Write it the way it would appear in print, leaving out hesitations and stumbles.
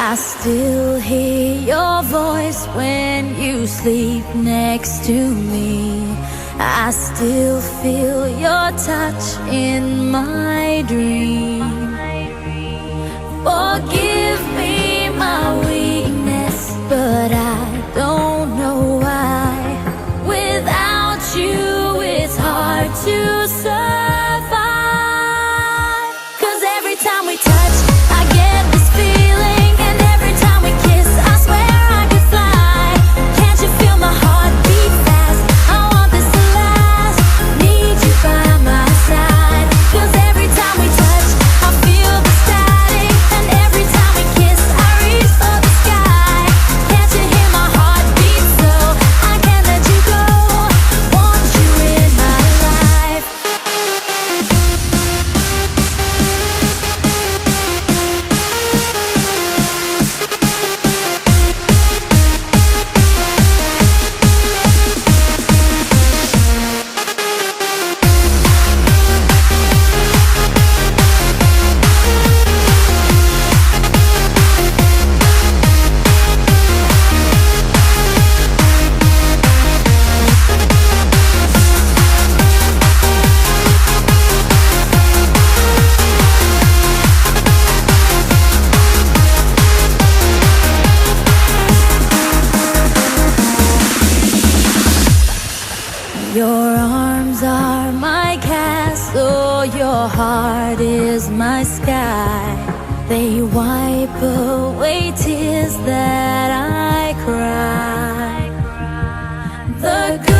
I still hear your voice when you sleep next to me. I still feel your touch in my dream. Forgive me my weakness, but I don't know why. Without you, it's hard to survive. 'Cause every time we touch, I get this feeling, and every time we kiss, I swear I could fly. Can't you feel my heart beat fast? I want this to last. Need you by my side. 'Cause every time we touch, I feel the static, and every time we kiss, I reach for the sky. Can't you hear my heart beat so? I can't let you go. Want you in my life. Your arms are my castle, your heart is my sky. They wipe away tears that I cry. The good